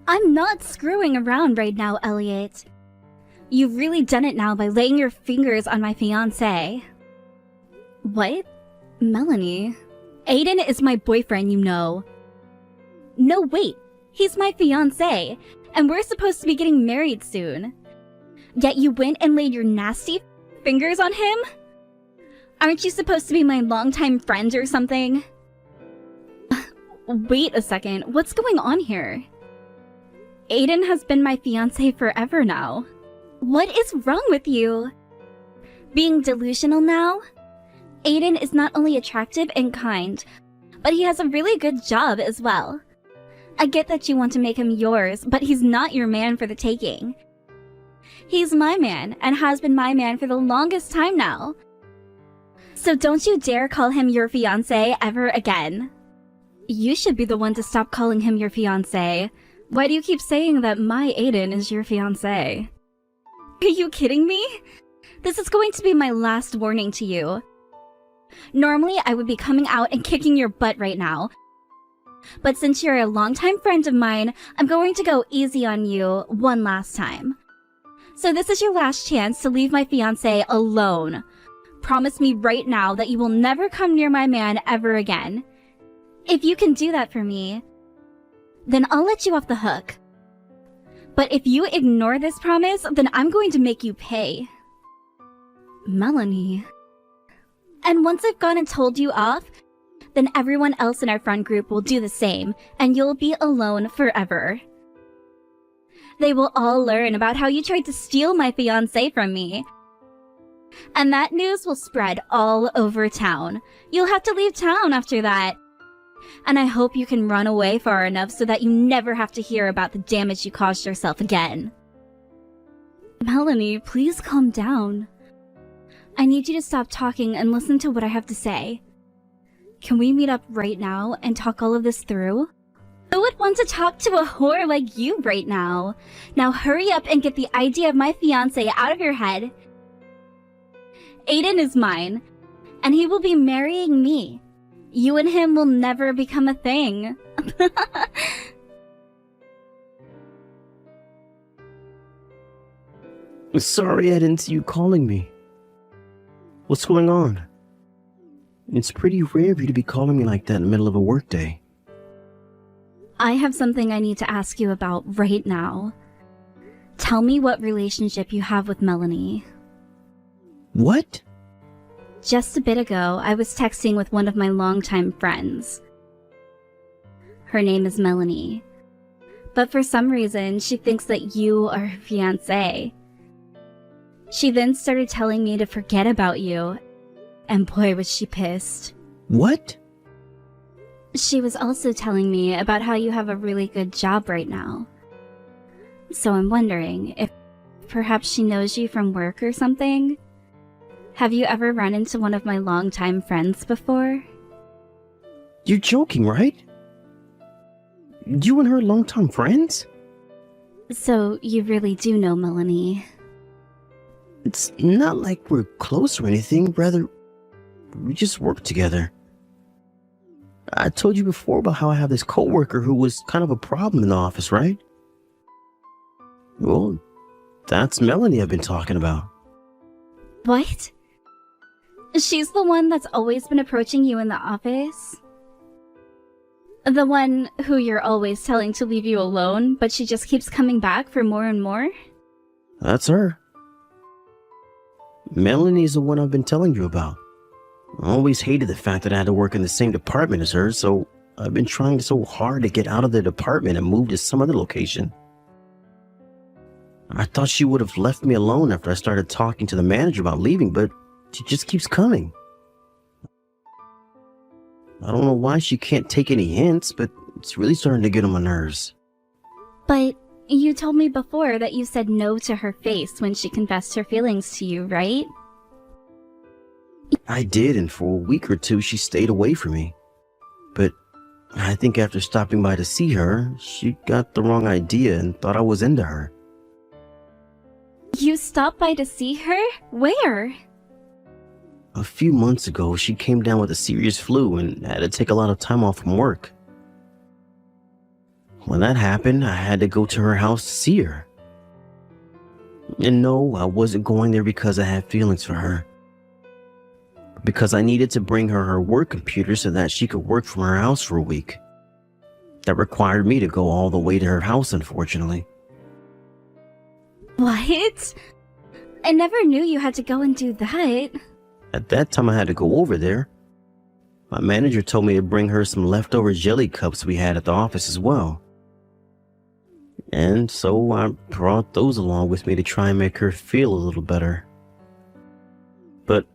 I'm not screwing around right now, Elliot. You've really done it now by laying your fingers on my fiancé. What? Melanie? Aiden is my boyfriend, you know. No, wait. He's my fiancé, and we're supposed to be getting married soon. Yet you went and laid your nasty fingers on him? Aren't you supposed to be my longtime friend or something? Wait a second, what's going on here? Aiden has been my fiancé forever now. What is wrong with you? Being delusional now? Aiden is not only attractive and kind, but he has a really good job as well. I get that you want to make him yours, but he's not your man for the taking. He's my man, and has been my man for the longest time now. So don't you dare call him your fiancé ever again. You should be the one to stop calling him your fiancé. Why do you keep saying that my Aiden is your fiancé? Are you kidding me? This is going to be my last warning to you. Normally, I would be coming out and kicking your butt right now. But since you're a longtime friend of mine, I'm going to go easy on you one last time. So this is your last chance to leave my fiancé alone. Promise me right now that you will never come near my man ever again. If you can do that for me, then I'll let you off the hook. But if you ignore this promise, then I'm going to make you pay. Melanie. And once I've gone and told you off, then everyone else in our friend group will do the same, and you'll be alone forever. They will all learn about how you tried to steal my fiancé from me. And that news will spread all over town. You'll have to leave town after that. And I hope you can run away far enough so that you never have to hear about the damage you caused yourself again. Melanie, please calm down. I need you to stop talking and listen to what I have to say. Can we meet up right now and talk all of this through? Who would want to talk to a whore like you right now? Now hurry up and get the idea of my fiancé out of your head. Aiden is mine, and he will be marrying me. You and him will never become a thing. Sorry I didn't see you calling me. What's going on? It's pretty rare of you to be calling me like that in the middle of a workday. I have something I need to ask you about right now. Tell me what relationship you have with Melanie. What? Just a bit ago, I was texting with one of my longtime friends. Her name is Melanie. But for some reason, she thinks that you are her fiancé. She then started telling me to forget about you, and boy was she pissed. What? She was also telling me about how you have a really good job right now. So I'm wondering if perhaps she knows you from work or something? Have you ever run into one of my longtime friends before? You're joking, right? You and her are longtime friends? So you really do know Melanie. It's not like we're close or anything, rather, we just work together. I told you before about how I have this coworker who was kind of a problem in the office, right? Well, that's Melanie I've been talking about. What? She's the one that's always been approaching you in the office? The one who you're always telling to leave you alone, but she just keeps coming back for more and more? That's her. Melanie's the one I've been telling you about. I always hated the fact that I had to work in the same department as her, so I've been trying so hard to get out of the department and move to some other location. I thought she would have left me alone after I started talking to the manager about leaving, but she just keeps coming. I don't know why she can't take any hints, but it's really starting to get on my nerves. But you told me before that you said no to her face when she confessed her feelings to you, right? I did, and for a week or two she stayed away from me. But I think after stopping by to see her, she got the wrong idea and thought I was into her. You stopped by to see her? Where? A few months ago, she came down with a serious flu and had to take a lot of time off from work. When that happened, I had to go to her house to see her. And no, I wasn't going there because I had feelings for her. But because I needed to bring her her work computer so that she could work from her house for a week. That required me to go all the way to her house, unfortunately. What? I never knew you had to go and do that. At that time, I had to go over there. My manager told me to bring her some leftover jelly cups we had at the office as well. And so I brought those along with me to try and make her feel a little better. But,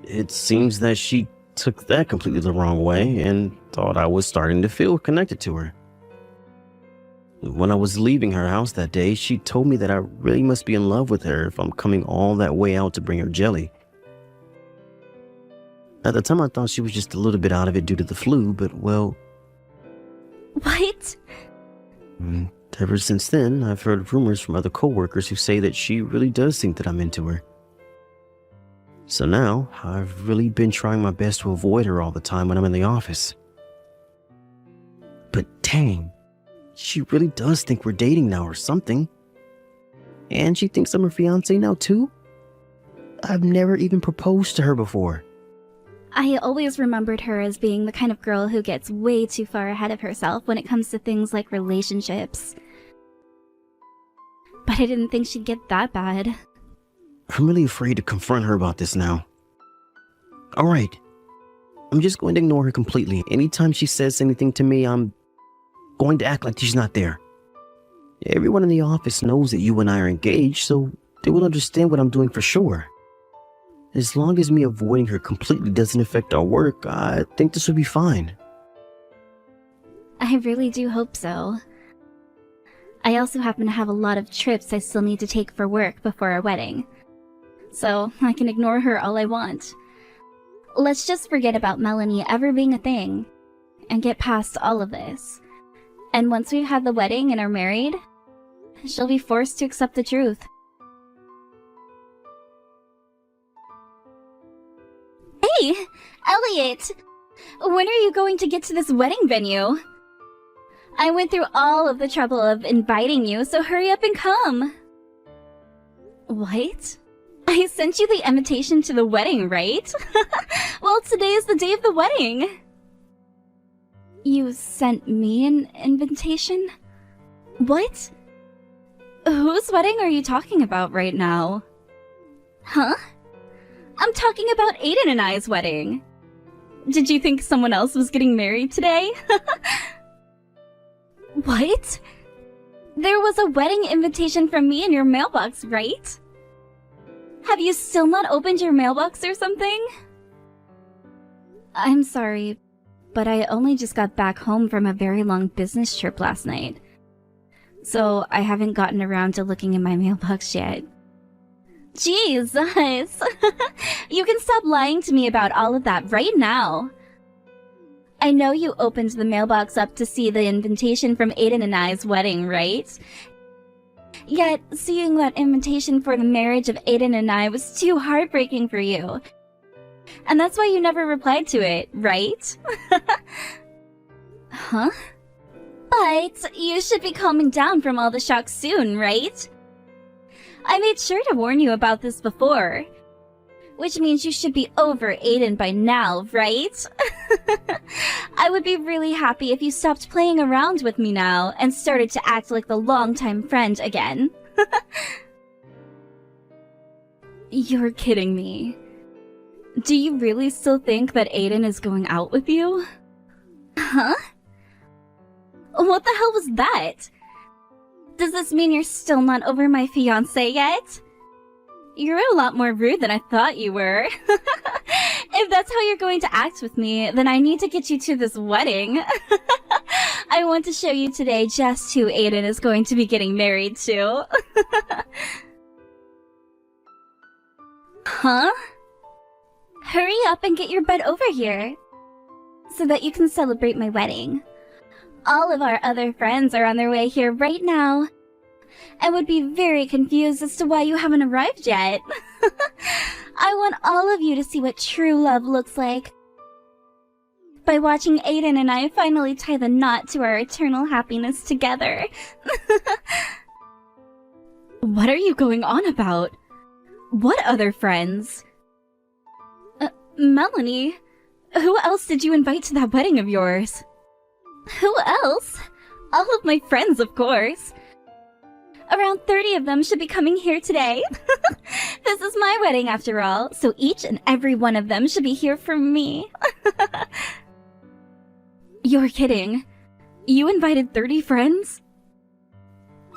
it seems that she took that completely the wrong way and thought I was starting to feel connected to her. When I was leaving her house that day, she told me that I really must be in love with her if I'm coming all that way out to bring her jelly. At the time, I thought she was just a little bit out of it due to the flu, but well... What? Ever since then, I've heard rumors from other coworkers who say that she really does think that I'm into her. So now, I've really been trying my best to avoid her all the time when I'm in the office. But dang, she really does think we're dating now or something. And she thinks I'm her fiancé now too? I've never even proposed to her before. I always remembered her as being the kind of girl who gets way too far ahead of herself when it comes to things like relationships. But I didn't think she'd get that bad. I'm really afraid to confront her about this now. Alright, I'm just going to ignore her completely. Anytime she says anything to me, I'm going to act like she's not there. Everyone in the office knows that you and I are engaged, so they will understand what I'm doing for sure. As long as me avoiding her completely doesn't affect our work, I think this will be fine. I really do hope so. I also happen to have a lot of trips I still need to take for work before our wedding. So I can ignore her all I want. Let's just forget about Melanie ever being a thing and get past all of this. And once we've had the wedding and are married, she'll be forced to accept the truth. Hey, Elliot! When are you going to get to this wedding venue? I went through all of the trouble of inviting you, so hurry up and come. What? I sent you the invitation to the wedding, right? Well, today is the day of the wedding. You sent me an invitation? What? Whose wedding are you talking about right now? Huh? I'm talking about Aiden and I's wedding. Did you think someone else was getting married today? What? There was a wedding invitation from me in your mailbox, right? Have you still not opened your mailbox or something? I'm sorry, but I only just got back home from a very long business trip last night. So I haven't gotten around to looking in my mailbox yet. Jesus! You can stop lying to me about all of that right now. I know you opened the mailbox up to see the invitation from Aiden and I's wedding, right? Yet, seeing that invitation for the marriage of Aiden and I was too heartbreaking for you. And that's why you never replied to it, right? Huh? But you should be calming down from all the shock soon, right? I made sure to warn you about this before. Which means you should be over Aiden by now, right? I would be really happy if you stopped playing around with me now and started to act like the longtime friend again. You're kidding me. Do you really still think that Aiden is going out with you? Huh? What the hell was that? Does this mean you're still not over my fiancé yet? You're a lot more rude than I thought you were. If that's how you're going to act with me, then I need to get you to this wedding. I want to show you today just who Aiden is going to be getting married to. Huh? Hurry up and get your butt over here, so that you can celebrate my wedding. All of our other friends are on their way here right now. I would be very confused as to why you haven't arrived yet. I want all of you to see what true love looks like. by watching Aiden and I finally tie the knot to our eternal happiness together. What are you going on about? What other friends? Melanie, Who else did you invite to that wedding of yours? who else? All of my friends, of course. Around 30 of them should be coming here today. This is my wedding after all, so each and every one of them should be here for me. You're kidding. You invited 30 friends?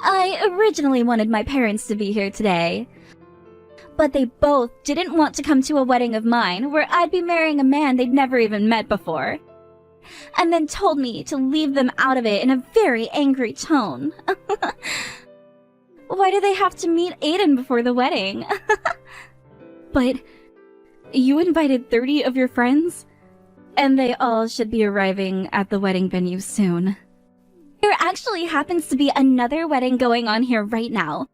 I originally wanted my parents to be here today, but they both didn't want to come to a wedding of mine where I'd be marrying a man they'd never even met before, and then told me to leave them out of it in a very angry tone. Why do they have to meet Aiden before the wedding? But you invited 30 of your friends? And they all should be arriving at the wedding venue soon. There actually happens to be another wedding going on here right now.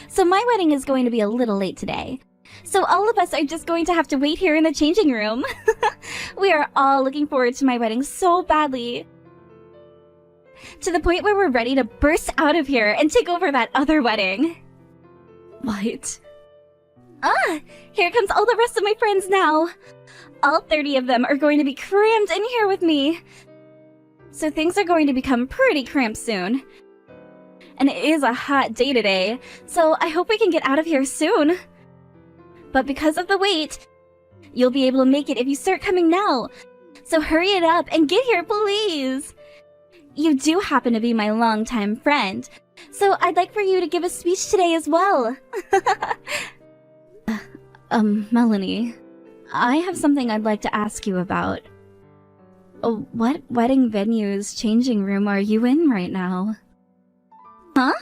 So my wedding is going to be a little late today. So all of us are just going to have to wait here in the changing room. We are all looking forward to my wedding so badly, to the point where we're ready to burst out of here and take over that other wedding. What? Here comes all the rest of my friends now. All 30 of them are going to be crammed in here with me. So things are going to become pretty cramped soon. And it is a hot day today, so I hope we can get out of here soon. But because of the wait, you'll be able to make it if you start coming now. So hurry it up and get here, please. You do happen to be my longtime friend, so I'd like for you to give a speech today as well. Melanie, I have something I'd like to ask you about. What wedding venue's changing room are you in right now? Huh?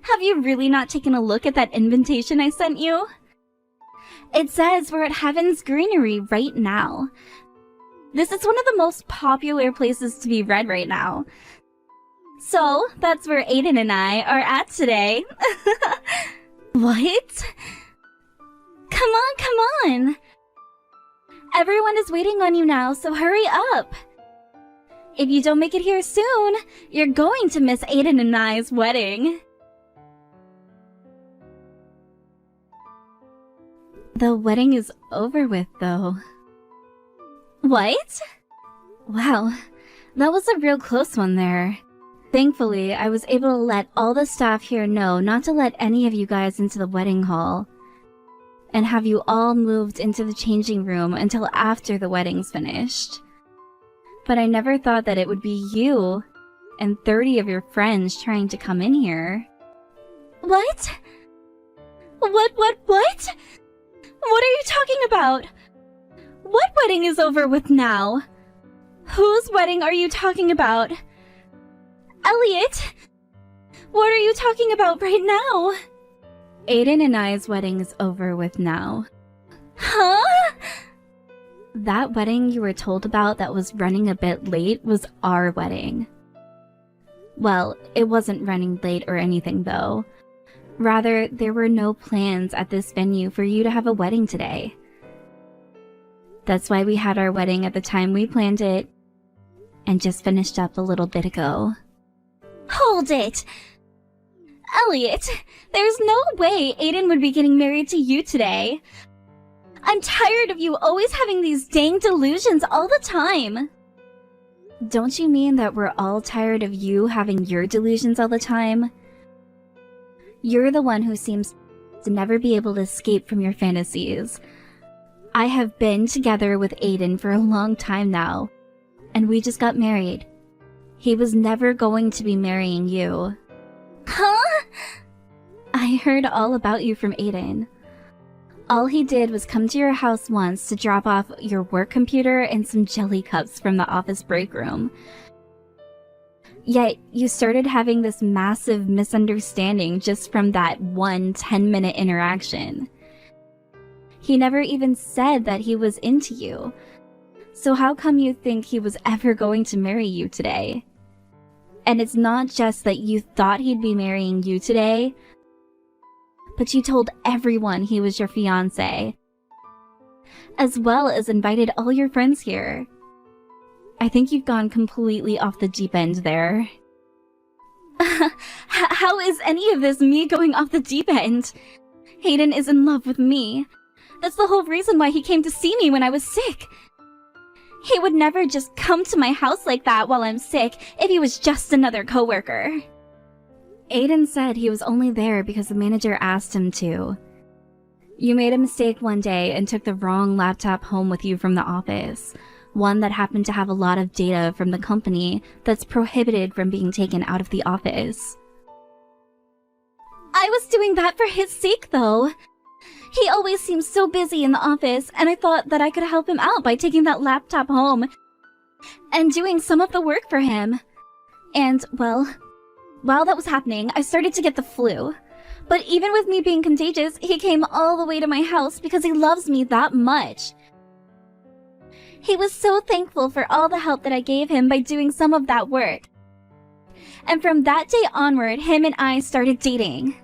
Have you really not taken a look at that invitation I sent you? It says we're at Heaven's Greenery right now. This is one of the most popular places to be read right now. So, that's where Aiden and I are at today. What? Come on! Everyone is waiting on you now, so hurry up! If you don't make it here soon, you're going to miss Aiden and I's wedding. The wedding is over with, though. What? Wow, that was a real close one there. Thankfully, I was able to let all the staff here know not to let any of you guys into the wedding hall, and have you all moved into the changing room until after the wedding's finished. But I never thought that it would be you and 30 of your friends trying to come in here. What? What? What are you talking about? What wedding is over with now? Whose wedding are you talking about? Elliot? What are you talking about right now? Aiden and I's wedding is over with now. Huh? That wedding you were told about that was running a bit late was our wedding. Well, it wasn't running late or anything though. Rather, there were no plans at this venue for you to have a wedding today. That's why we had our wedding at the time we planned it, and just finished up a little bit ago. Hold it! Elliot, there's no way Aiden would be getting married to you today. I'm tired of you always having these dang delusions all the time. Don't you mean that we're all tired of you having your delusions all the time? You're the one who seems to never be able to escape from your fantasies. I have been together with Aiden for a long time now, and we just got married. He was never going to be marrying you. Huh? I heard all about you from Aiden. All he did was come to your house once to drop off your work computer and some jelly cups from the office break room. Yet, you started having this massive misunderstanding just from that one 10-minute interaction. He never even said that he was into you. So how come you think he was ever going to marry you today? And it's not just that you thought he'd be marrying you today, but you told everyone he was your fiancé. as well as invited all your friends here. I think you've gone completely off the deep end there. How is any of this me going off the deep end? Aiden is in love with me. That's the whole reason why he came to see me when I was sick. He would never just come to my house like that while I'm sick if he was just another coworker. Aiden said he was only there because the manager asked him to. You made a mistake one day and took the wrong laptop home with you from the office. One that happened to have a lot of data from the company that's prohibited from being taken out of the office. I was doing that for his sake, though. He always seems so busy in the office, and I thought that I could help him out by taking that laptop home and doing some of the work for him. And, well, while that was happening, I started to get the flu. But even with me being contagious, he came all the way to my house because he loves me that much. He was so thankful for all the help that I gave him by doing some of that work. And from that day onward, him and I started dating.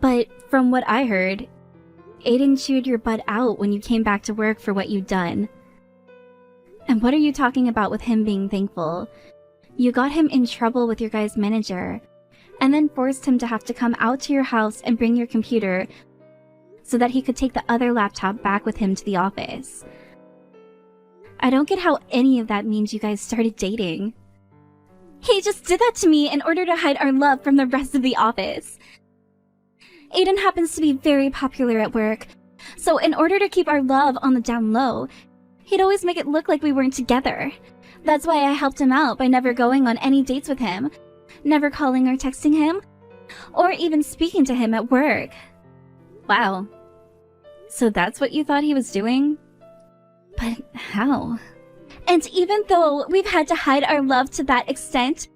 But from what I heard, Aiden chewed your butt out when you came back to work for what you'd done. And what are you talking about with him being thankful? You got him in trouble with your guy's manager, and then forced him to have to come out to your house and bring your computer so that he could take the other laptop back with him to the office. I don't get how any of that means you guys started dating. He just did that to me in order to hide our love from the rest of the office. Aiden happens to be very popular at work, so in order to keep our love on the down low, he'd always make it look like we weren't together. That's why I helped him out by never going on any dates with him, never calling or texting him, or even speaking to him at work. Wow. So that's what you thought he was doing? But how? And even though we've had to hide our love to that extent,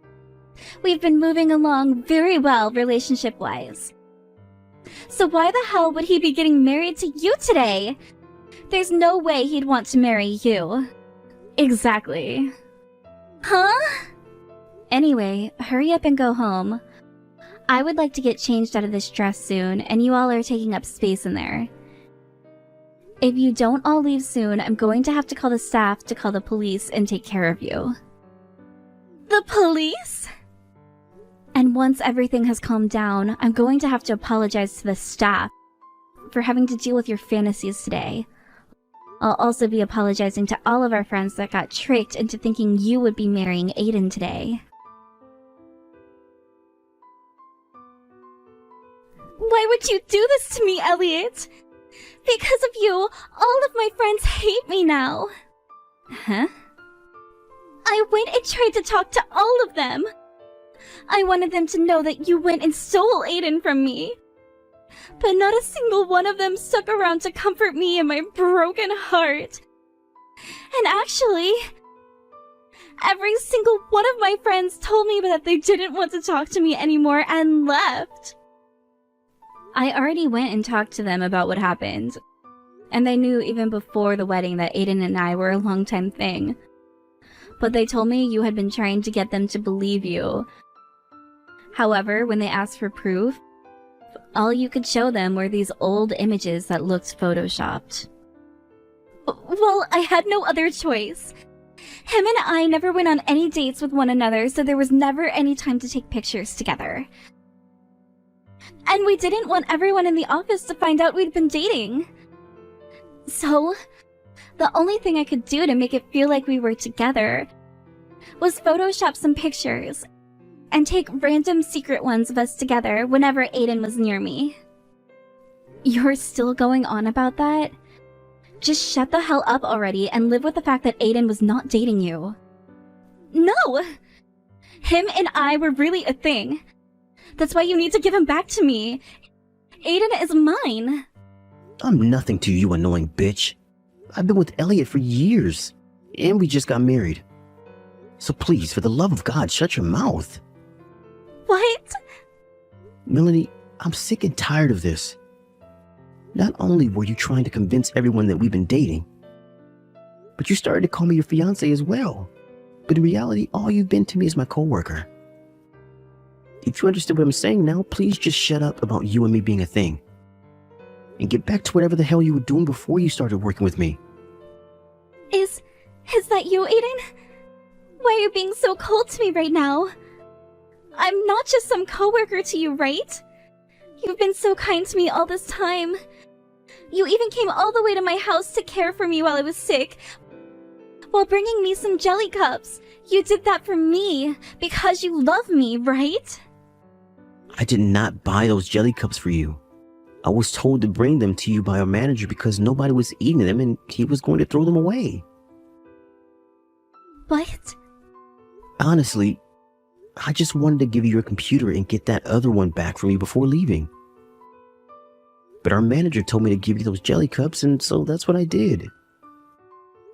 we've been moving along very well relationship-wise. So why the hell would he be getting married to you today? There's no way he'd want to marry you. Exactly. Huh? Anyway, hurry up and go home. I would like to get changed out of this dress soon, and you all are taking up space in there. If you don't all leave soon, I'm going to have to call the staff to call the police and take care of you. The police? And once everything has calmed down, I'm going to have to apologize to the staff for having to deal with your fantasies today. I'll also be apologizing to all of our friends that got tricked into thinking you would be marrying Aiden today. Why would you do this to me, Elliot? Because of you, all of my friends hate me now. Huh? I went and tried to talk to all of them. I wanted them to know that you went and stole Aiden from me. But not a single one of them stuck around to comfort me in my broken heart. And actually, every single one of my friends told me that they didn't want to talk to me anymore and left. I already went and talked to them about what happened. And they knew even before the wedding that Aiden and I were a long-time thing. But they told me you had been trying to get them to believe you. However, when they asked for proof, all you could show them were these old images that looked photoshopped. Well, I had no other choice. Him and I never went on any dates with one another, so there was never any time to take pictures together. And we didn't want everyone in the office to find out we'd been dating. So, the only thing I could do to make it feel like we were together was Photoshop some pictures and take random secret ones of us together whenever Aiden was near me. You're still going on about that? Just shut the hell up already and live with the fact that Aiden was not dating you. No! Him and I were really a thing. That's why you need to give him back to me. Aiden is mine. I'm nothing to you, annoying bitch. I've been with Elliot for years, and we just got married. So please, for the love of God, shut your mouth. What? Melanie, I'm sick and tired of this. Not only were you trying to convince everyone that we've been dating, but you started to call me your fiancé as well. But in reality, all you've been to me is my coworker. If you understand what I'm saying now, please just shut up about you and me being a thing. And get back to whatever the hell you were doing before you started working with me. Is that you, Aiden? Why are you being so cold to me right now? I'm not just some coworker to you, right? You've been so kind to me all this time. You even came all the way to my house to care for me while I was sick, while bringing me some jelly cups. You did that for me, because you love me, right? I did not buy those jelly cups for you. I was told to bring them to you by our manager because nobody was eating them and he was going to throw them away. What? Honestly, I just wanted to give you your computer and get that other one back from you before leaving. But our manager told me to give you those jelly cups, and so that's what I did.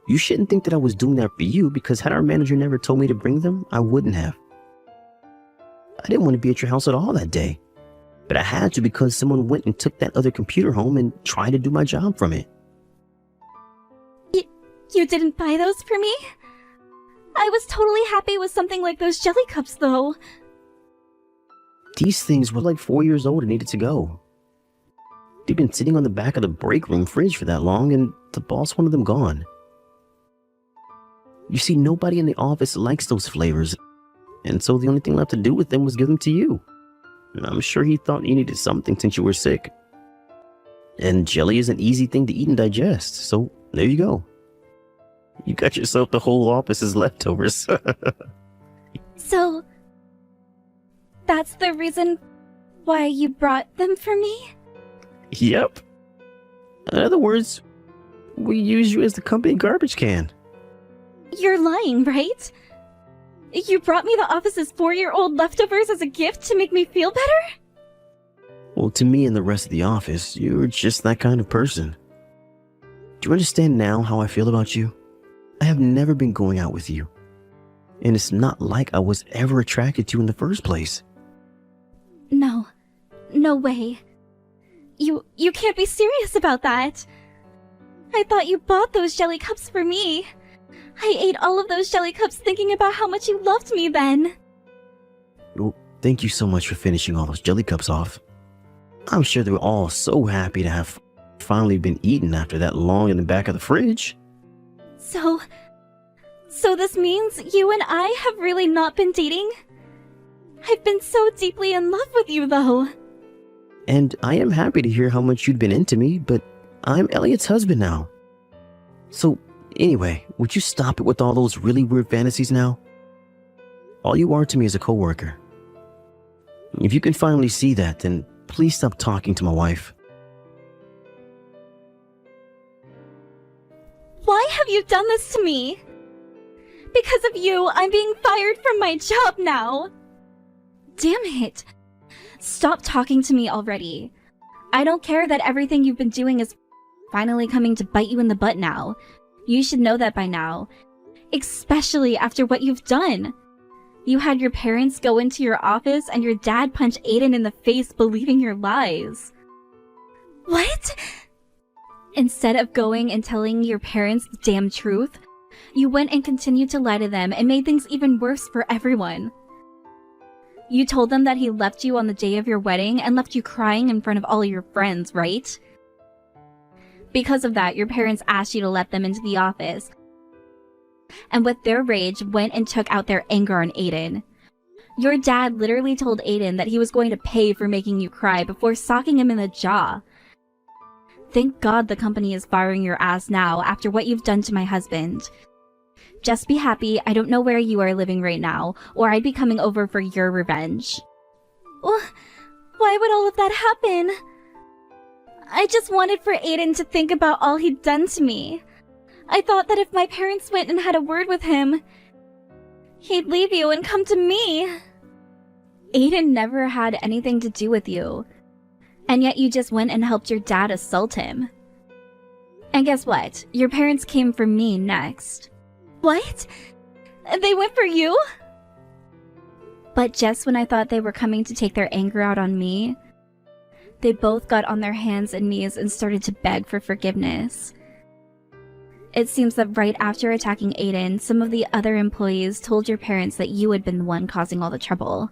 You shouldn't think that I was doing that for you, because had our manager never told me to bring them, I wouldn't have. I didn't want to be at your house at all that day, but I had to because someone went and took that other computer home and tried to do my job from it. You didn't buy those for me? I was totally happy with something like those jelly cups, though. These things were like 4 years old and needed to go. They'd been sitting on the back of the break room fridge for that long, and the boss wanted them gone. You see, nobody in the office likes those flavors, and so the only thing left to do with them was give them to you. And I'm sure he thought you needed something since you were sick. And jelly is an easy thing to eat and digest, so there you go. You got yourself the whole office's leftovers. So, that's the reason why you brought them for me? Yep. In other words, we use you as the company garbage can. You're lying, right? You brought me the office's 4-year-old leftovers as a gift to make me feel better? Well, to me and the rest of the office, you're just that kind of person. Do you understand now how I feel about you? I have never been going out with you. And it's not like I was ever attracted to you in the first place. No. No way. You can't be serious about that. I thought you bought those jelly cups for me. I ate all of those jelly cups thinking about how much you loved me then. Well, thank you so much for finishing all those jelly cups off. I'm sure they were all so happy to have finally been eaten after that long in the back of the fridge. So this means you and I have really not been dating? I've been so deeply in love with you, though. And I am happy to hear how much you'd been into me, but I'm Elliot's husband now. So, anyway, would you stop it with all those really weird fantasies now? All you are to me is a coworker. If you can finally see that, then please stop talking to my wife. Why have you done this to me? Because of you, I'm being fired from my job now. Damn it. Stop talking to me already. I don't care that everything you've been doing is finally coming to bite you in the butt now. You should know that by now. Especially after what you've done. You had your parents go into your office and your dad punch Aiden in the face believing your lies. What? Instead of going and telling your parents the damn truth, you went and continued to lie to them and made things even worse for everyone. You told them that he left you on the day of your wedding and left you crying in front of all your friends, right? Because of that, your parents asked you to let them into the office. And with their rage, went and took out their anger on Aiden. Your dad literally told Aiden that he was going to pay for making you cry before socking him in the jaw. Thank God the company is firing your ass now after what you've done to my husband. Just be happy I don't know where you are living right now, or I'd be coming over for your revenge. Why would all of that happen? I just wanted for Aiden to think about all he'd done to me. I thought that if my parents went and had a word with him, he'd leave you and come to me. Aiden never had anything to do with you. And yet you just went and helped your dad assault him. And guess what? Your parents came for me next. What? They went for you? But just when I thought they were coming to take their anger out on me, they both got on their hands and knees and started to beg for forgiveness. It seems that right after attacking Aiden, some of the other employees told your parents that you had been the one causing all the trouble.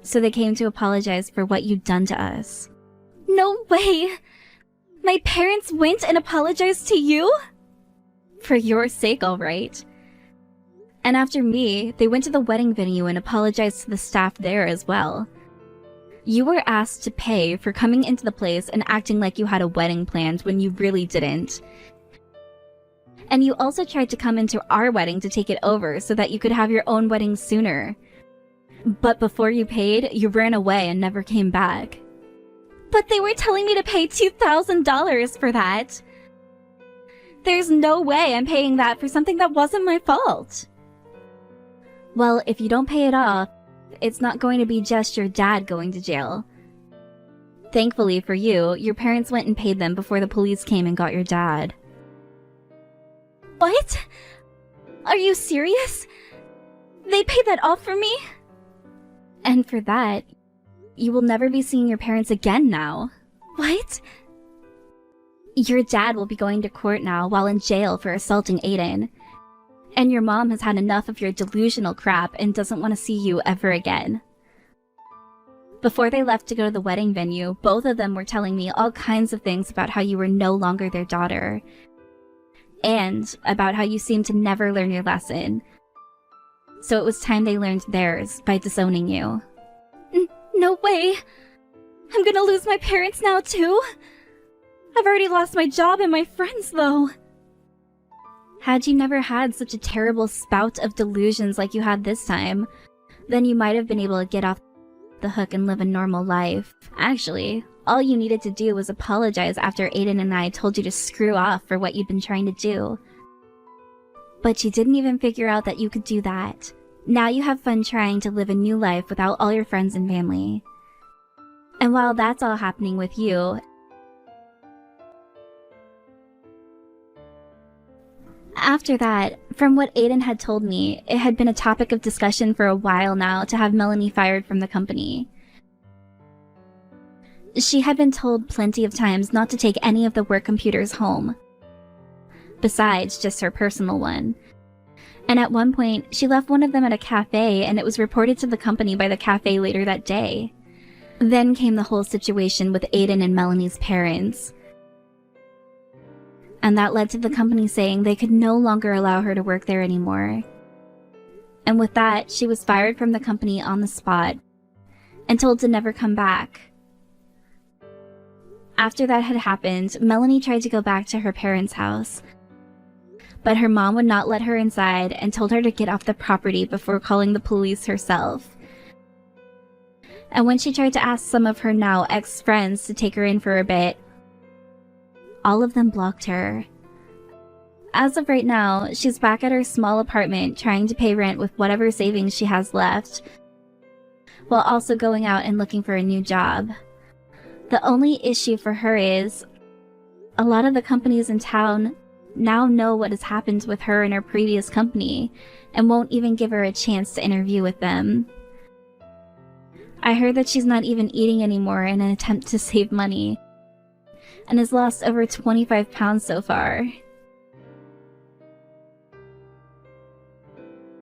So they came to apologize for what you'd done to us. No way! My parents went and apologized to you? For your sake, all right. And after me, they went to the wedding venue and apologized to the staff there as well. You were asked to pay for coming into the place and acting like you had a wedding planned when you really didn't. And you also tried to come into our wedding to take it over so that you could have your own wedding sooner. But before you paid, you ran away and never came back. But they were telling me to pay $2,000 for that. There's no way I'm paying that for something that wasn't my fault. Well, if you don't pay it off, it's not going to be just your dad going to jail. Thankfully for you, your parents went and paid them before the police came and got your dad. What? Are you serious? They paid that off for me? And for that, you will never be seeing your parents again now. What? Your dad will be going to court now while in jail for assaulting Aiden. And your mom has had enough of your delusional crap and doesn't want to see you ever again. Before they left to go to the wedding venue, both of them were telling me all kinds of things about how you were no longer their daughter. And about how you seemed to never learn your lesson. So it was time they learned theirs by disowning you. No way. I'm gonna lose my parents now too? I've already lost my job and my friends though. Had you never had such a terrible spout of delusions like you had this time, then you might have been able to get off the hook and live a normal life. Actually, all you needed to do was apologize after Aiden and I told you to screw off for what you'd been trying to do. But you didn't even figure out that you could do that. Now you have fun trying to live a new life without all your friends and family. And while that's all happening with you, after that, from what Aiden had told me, it had been a topic of discussion for a while now to have Melanie fired from the company. She had been told plenty of times not to take any of the work computers home, besides just her personal one. And at one point, she left one of them at a cafe and it was reported to the company by the cafe later that day. Then came the whole situation with Aiden and Melanie's parents. And that led to the company saying they could no longer allow her to work there anymore. And with that, she was fired from the company on the spot and told to never come back. After that had happened, Melanie tried to go back to her parents' house, but her mom would not let her inside and told her to get off the property before calling the police herself. And when she tried to ask some of her now ex-friends to take her in for a bit, all of them blocked her. As of right now, she's back at her small apartment trying to pay rent with whatever savings she has left, while also going out and looking for a new job. The only issue for her is, a lot of the companies in town now know what has happened with her and her previous company, and won't even give her a chance to interview with them. I heard that she's not even eating anymore in an attempt to save money, and has lost over 25 pounds so far.